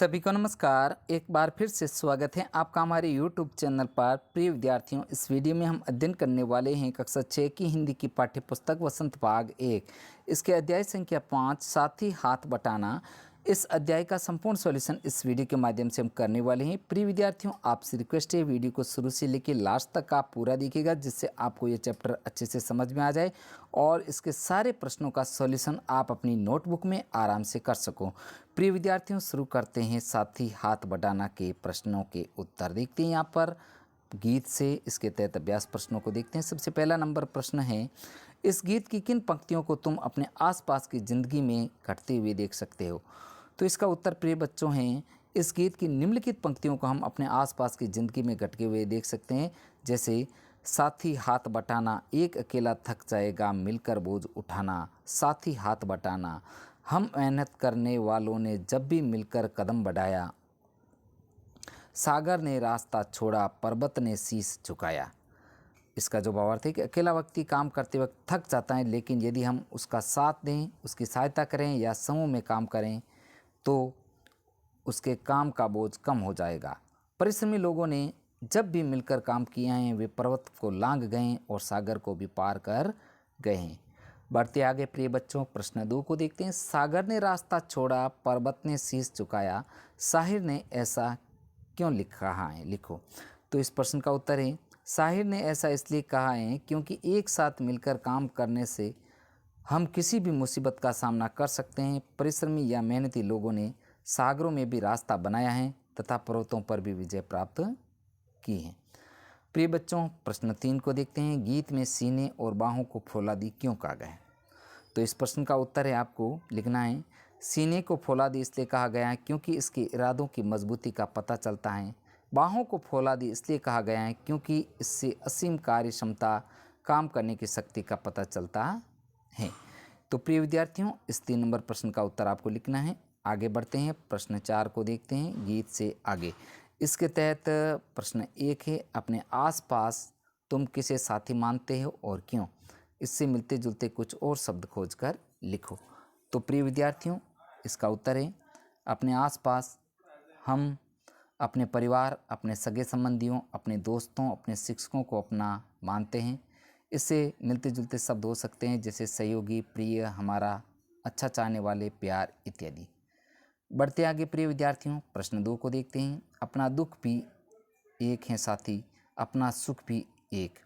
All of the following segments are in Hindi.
सभी को नमस्कार। एक बार फिर से स्वागत है आपका हमारे YouTube चैनल पर। प्रिय विद्यार्थियों, इस वीडियो में हम अध्ययन करने वाले हैं कक्षा 6 की हिंदी की पाठ्य पुस्तक वसंत भाग 1, इसके अध्याय संख्या 5 साथ ही हाथ बटाना। इस अध्याय का संपूर्ण सॉल्यूशन इस वीडियो के माध्यम से हम करने वाले हैं। प्रिय विद्यार्थियों, आपसे रिक्वेस्ट है वीडियो को शुरू से लेकर लास्ट तक आप पूरा देखिएगा, जिससे आपको ये चैप्टर अच्छे से समझ में आ जाए और इसके सारे प्रश्नों का सॉल्यूशन आप अपनी नोटबुक में आराम से कर सको। प्रिय विद्यार्थियों, शुरू करते हैं साथ ही हाथ बटाना के प्रश्नों के उत्तर। देखते हैं यहाँ पर गीत से इसके तहत अभ्यास प्रश्नों को देखते हैं। सबसे पहला नंबर प्रश्न है, इस गीत की किन पंक्तियों को तुम अपने आसपास की ज़िंदगी में घटते हुए देख सकते हो? तो इसका उत्तर प्रिय बच्चों हैं, इस गीत की निम्नलिखित पंक्तियों को हम अपने आसपास की ज़िंदगी में घटते हुए देख सकते हैं। जैसे साथी हाथ बटाना, एक अकेला थक जाएगा मिलकर बोझ उठाना। साथी हाथ बटाना, हम मेहनत करने वालों ने जब भी मिलकर कदम बढ़ाया। सागर ने रास्ता छोड़ा, पर्वत ने शीश झुकाया। इसका जो भावार्थ है कि अकेला व्यक्ति काम करते वक्त थक जाता है, लेकिन यदि हम उसका साथ दें, उसकी सहायता करें या समूह में काम करें तो उसके काम का बोझ कम हो जाएगा। परिश्रमी लोगों ने जब भी मिलकर काम किया है, वे पर्वत को लांघ गए और सागर को भी पार कर गए हैं। बढ़ते आगे प्रिय बच्चों, प्रश्न 2 को देखते हैं। सागर ने रास्ता छोड़ा, पर्वत ने शीश झुकाया, शाहिर ने ऐसा क्यों लिखा है? लिखो। तो इस प्रश्न का उत्तर है, शाहिर ने ऐसा इसलिए कहा है क्योंकि एक साथ मिलकर काम करने से हम किसी भी मुसीबत का सामना कर सकते हैं। परिश्रमी या मेहनती लोगों ने सागरों में भी रास्ता बनाया है तथा पर्वतों पर भी विजय प्राप्त की है। प्रिय बच्चों, प्रश्न 3 को देखते हैं। गीत में सीने और बाहों को फौलादी क्यों कहा गया है? तो इस प्रश्न का उत्तर है, आपको लिखना है, सीने को फौलादी इसलिए कहा गया है क्योंकि इसके इरादों की मजबूती का पता चलता है। बाहों को फौलादी इसलिए कहा गया है क्योंकि इससे असीम कार्य क्षमता, काम करने की शक्ति का पता चलता है। तो प्रिय विद्यार्थियों, इस 3 नंबर प्रश्न का उत्तर आपको लिखना है। आगे बढ़ते हैं, प्रश्न 4 को देखते हैं। गीत से आगे, इसके तहत प्रश्न 1 है, अपने आसपास तुम किसे साथी मानते हो और क्यों? इससे मिलते जुलते कुछ और शब्द खोजकर लिखो। तो प्रिय विद्यार्थियों, इसका उत्तर है, अपने आसपास हम अपने परिवार, अपने सगे संबंधियों, अपने दोस्तों, अपने शिक्षकों को अपना मानते हैं। इससे मिलते जुलते शब्द हो सकते हैं जैसे सहयोगी, प्रिय, हमारा, अच्छा चाहने वाले, प्यार इत्यादि। बढ़ते आगे प्रिय विद्यार्थियों, प्रश्न 2 को देखते हैं। अपना दुख भी एक है साथी, अपना सुख भी एक।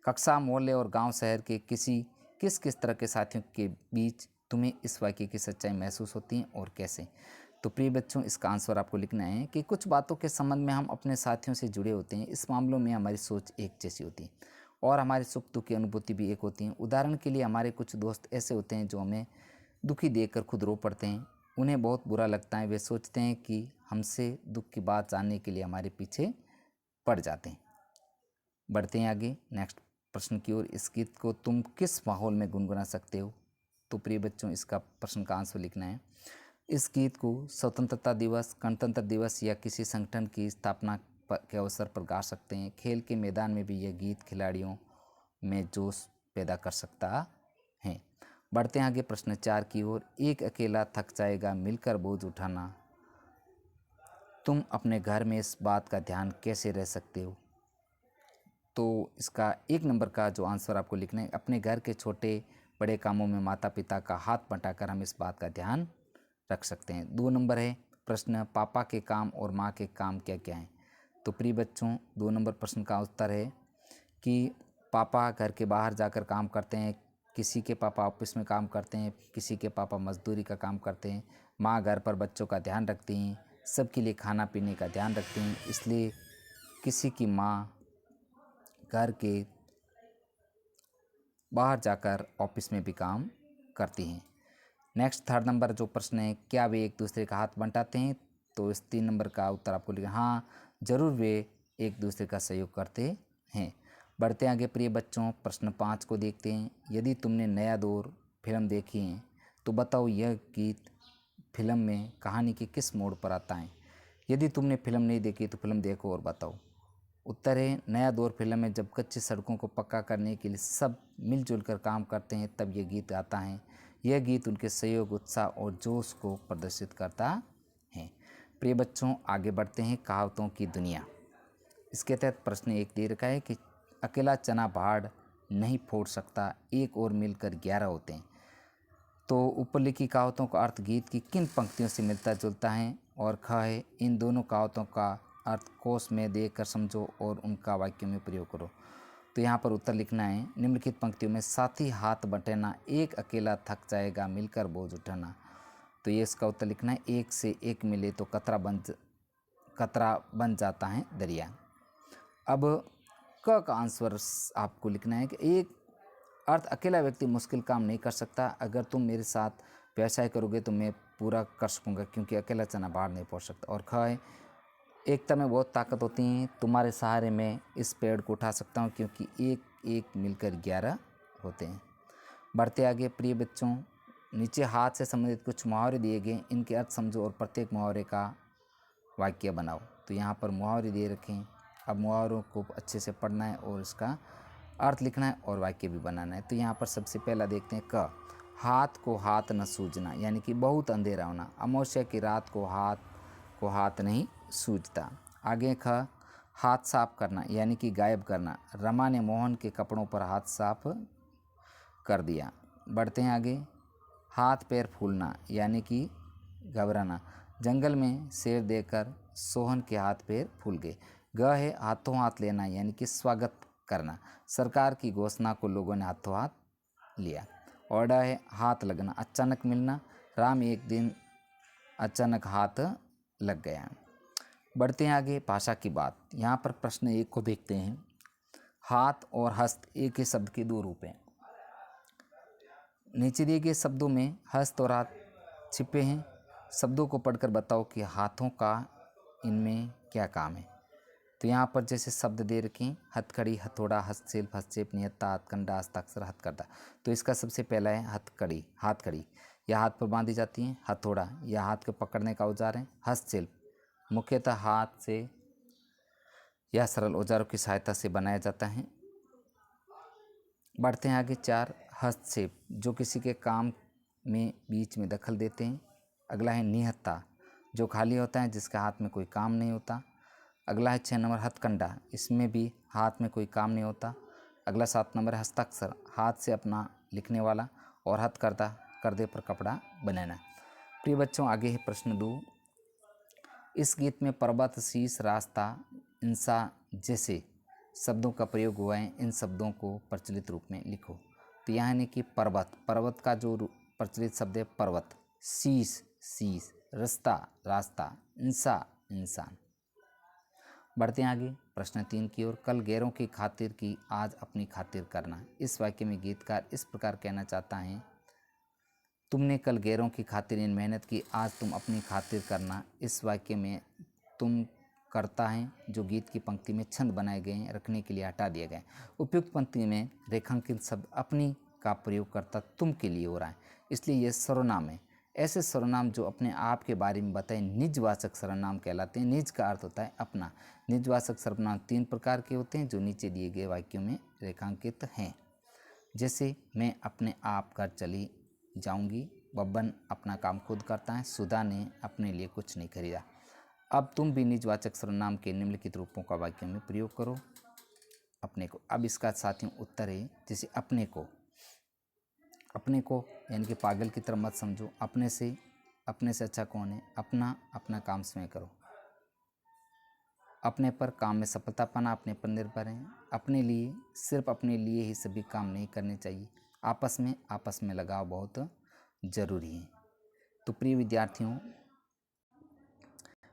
कक्षा, मोहल्ले और गांव शहर के किस किस तरह के साथियों के बीच तुम्हें इस वाक्य की सच्चाई महसूस होती है और कैसे? तो प्रिय बच्चों, इसका आंसर आपको लिखना है कि कुछ बातों के संबंध में हम अपने साथियों से जुड़े होते हैं। इस मामलों में हमारी सोच एक जैसी होती है और हमारे सुख दुख की अनुभूति भी एक होती है। उदाहरण के लिए, हमारे कुछ दोस्त ऐसे होते हैं जो हमें दुखी देखकर खुद रो पड़ते हैं। उन्हें बहुत बुरा लगता है, वे सोचते हैं कि हमसे दुख की बात जानने के लिए हमारे पीछे पड़ जाते हैं। बढ़ते हैं आगे नेक्स्ट प्रश्न की ओर। इस गीत को तुम किस माहौल में गुनगुना सकते हो? तो प्रिय बच्चों, इसका प्रश्न का आंसर लिखना है। इस गीत को स्वतंत्रता दिवस, गणतंत्र दिवस या किसी संगठन की स्थापना के अवसर पर गा सकते हैं। खेल के मैदान में भी यह गीत खिलाड़ियों में जोश पैदा कर सकता है। बढ़ते हैं आगे प्रश्न 4 की ओर। एक अकेला थक जाएगा मिलकर बोझ उठाना, तुम अपने घर में इस बात का ध्यान कैसे रह सकते हो? तो इसका 1 नंबर का जो आंसर आपको लिखना है, अपने घर के छोटे बड़े कामों में माता पिता का हाथ बंटाकर हम इस बात का ध्यान रख सकते हैं। 2 नंबर है प्रश्न, पापा के काम और माँ के काम क्या क्या हैं? तो प्रिय बच्चों, 2 नंबर प्रश्न का उत्तर है कि पापा घर के बाहर जाकर काम करते हैं, किसी के पापा ऑफिस में काम करते हैं, किसी के पापा मजदूरी का काम करते हैं, माँ घर पर बच्चों का ध्यान रखती हैं, सबके लिए खाना पीने का ध्यान रखती हैं। इसलिए किसी की माँ घर के बाहर जाकर ऑफिस में भी काम करती हैं। नेक्स्ट 3rd नंबर जो प्रश्न है, क्या वे एक दूसरे का हाथ बंटाते हैं? तो इस 3 नंबर का उत्तर आपको लिखना, हाँ जरूर वे एक दूसरे का सहयोग करते हैं। बढ़ते आगे प्रिय बच्चों, प्रश्न 5 को देखते हैं। यदि तुमने नया दौर फिल्म देखी है तो बताओ यह गीत फिल्म में कहानी के किस मोड़ पर आता है? यदि तुमने फिल्म नहीं देखी तो फिल्म देखो और बताओ। उत्तर है, नया दौर फिल्म में जब कच्ची सड़कों को पक्का करने के लिए सब मिलजुल कर काम करते हैं तब यह गीत आता है। यह गीत उनके सहयोग, उत्साह और जोश को प्रदर्शित करता है। प्रिय बच्चों, आगे बढ़ते हैं कहावतों की दुनिया। इसके तहत प्रश्न 1 दे रखा है कि अकेला चना बाढ़ नहीं फोड़ सकता, एक और मिलकर 11 होते हैं। तो ऊपर लिखी कहावतों का अर्थ गीत की किन पंक्तियों से मिलता जुलता है? और ख है, इन दोनों कहावतों का अर्थ कोश में देखकर समझो और उनका वाक्यों में प्रयोग करो। तो यहाँ पर उत्तर लिखना है, निम्नलिखित पंक्तियों में साथी हाथ बटेना, एक अकेला थक जाएगा मिलकर बोझ उठाना। तो ये इसका उत्तर लिखना है, एक से एक मिले तो कतरा बन जाता है दरिया। अब क का आंसर आपको लिखना है कि एक अर्थ अकेला व्यक्ति मुश्किल काम नहीं कर सकता, अगर तुम मेरे साथ व्यवसाय करोगे तो मैं पूरा कर सकूँगा, क्योंकि अकेला चना बाहर नहीं पहुँच सकता। और ख है, एकता में बहुत ताकत होती है, तुम्हारे सहारे मैं इस पेड़ को उठा सकता हूँ, क्योंकि एक एक मिलकर 11 होते हैं। बढ़ते आगे प्रिय बच्चों, नीचे हाथ से संबंधित कुछ मुहावरे दिए गए, इनके अर्थ समझो और प्रत्येक मुहावरे का वाक्य बनाओ। तो यहाँ पर मुहावरे दे रखें, अब मुहावरों को अच्छे से पढ़ना है और इसका अर्थ लिखना है और वाक्य भी बनाना है। तो यहाँ पर सबसे पहला देखते हैं क, हाथ को हाथ न सूझना, यानी कि बहुत अंधेरा होना, अमावस्या की रात को हाथ नहीं सूझता। आगे ख, हाथ साफ करना, यानी कि गायब करना, रमा ने मोहन के कपड़ों पर हाथ साफ कर दिया। बढ़ते हैं आगे, हाथ पैर फूलना, यानी कि घबराना, जंगल में शेर देखकर सोहन के हाथ पैर फूल गए। ग है, हाथों हाथ लेना, यानी कि स्वागत करना, सरकार की घोषणा को लोगों ने हाथों हाथ लिया। और ड है, हाथ लगना, अचानक मिलना, राम एक दिन अचानक हाथ लग गया। बढ़ते हैं आगे, भाषा की बात। यहाँ पर प्रश्न 1 को देखते हैं, हाथ और हस्त एक ही शब्द के 2 रूप हैं। नीचे दिए गए शब्दों में हस्त और हाथ छिपे हैं, शब्दों को पढ़कर बताओ कि हाथों का इनमें क्या काम है। तो यहाँ पर जैसे शब्द दे रखे हैं, हथकड़ी, हथौड़ा, हस्तशिल्प, हस्तक्षेप, निहत्था, हथकंडा, हस्ताक्षर, हथकरघा। तो इसका सबसे पहला है हथकड़ी, हाथकड़ी, यह हाथ पर बांधी जाती है। हथौड़ा, यह हाथ को पकड़ने का औजार है। हस्तशिल्प, मुख्यतः हाथ से या सरल औजारों की सहायता से बनाया जाता है। बढ़ते हैं आगे 4, हस्तक्षेप, जो किसी के काम में बीच में दखल देते हैं। अगला है निहत्था, जो खाली होता है, जिसके हाथ में कोई काम नहीं होता। अगला है 6 नंबर हथकंडा, इसमें भी हाथ में कोई काम नहीं होता। अगला 7 नंबर हस्ताक्षर, हाथ से अपना लिखने वाला। और हथकरघा, पर्दे पर कपड़ा बनाना। प्रिय बच्चों, आगे है प्रश्न 2, इस गीत में पर्वत, शीश, रास्ता, इंसा जैसे शब्दों का प्रयोग हुआ है, इन शब्दों को प्रचलित रूप में लिखो। तो यानी कि पर्वत का जो प्रचलित शब्द है पर्वत, शीश, रास्ता, इंसान। बढ़ते हैं आगे प्रश्न 3 की ओर, कल गैरों की खातिर की, आज अपनी खातिर करना। इस वाक्य में गीतकार इस प्रकार कहना चाहता है, तुमने कल गैरों की खातिर इन मेहनत की, आज तुम अपनी खातिर करना। इस वाक्य में तुम करता है जो गीत की पंक्ति में छंद बनाए गए हैं, रखने के लिए हटा दिए गए। उपयुक्त पंक्ति में रेखांकित शब्द अपनी का प्रयोग करता तुम के लिए हो रहा है, इसलिए यह सर्वनाम है। ऐसे सर्वनाम जो अपने आप के बारे में बताए निजवाचक सर्वनाम कहलाते हैं। निज का अर्थ होता है अपना। निजवाचक सर्वनाम 3 प्रकार के होते हैं, जो नीचे दिए गए वाक्यों में रेखांकित हैं। जैसे मैं अपने आप घर चली जाऊंगी, बब्बन अपना काम खुद करता है, सुधा ने अपने लिए कुछ नहीं खरीदा। अब तुम भी निजवाचक सर्वनाम के निम्नलिखित रूपों का वाक्यों में प्रयोग करो। अपने को, अब इसका साथियों उत्तर है, जैसे अपने को यानी कि पागल की तरह मत समझो, अपने से अच्छा कौन है, अपना काम स्वयं करो। अपने पर काम में सफलता पाना, अपने पर निर्भर है। अपने लिए, सिर्फ अपने लिए ही सभी काम नहीं करने चाहिए। आपस में लगाव बहुत जरूरी है। तो प्रिय विद्यार्थियों,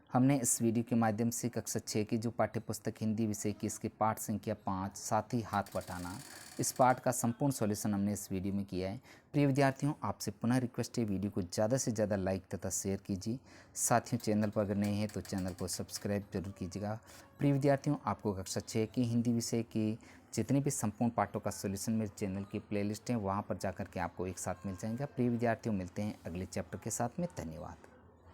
हमने इस वीडियो के माध्यम से कक्षा 6 की जो पाठ्यपुस्तक हिंदी विषय की, इसके पाठ संख्या 5 साथ ही हाथ बटाना, इस पाठ का संपूर्ण सॉल्यूशन हमने इस वीडियो में किया है। प्रिय विद्यार्थियों, आपसे पुनः रिक्वेस्ट है, वीडियो को ज़्यादा से ज़्यादा लाइक तथा शेयर कीजिए। साथियों, चैनल पर अगर नए हैं तो चैनल को सब्सक्राइब जरूर कीजिएगा। प्रिय विद्यार्थियों, आपको कक्षा 6 की हिंदी विषय की जितने भी संपूर्ण पाठों का सॉल्यूशन मेरे चैनल की प्लेलिस्ट है, वहाँ पर जाकर के आपको एक साथ मिल जाएगा। प्रिय विद्यार्थियों, मिलते हैं अगले चैप्टर के साथ में। धन्यवाद।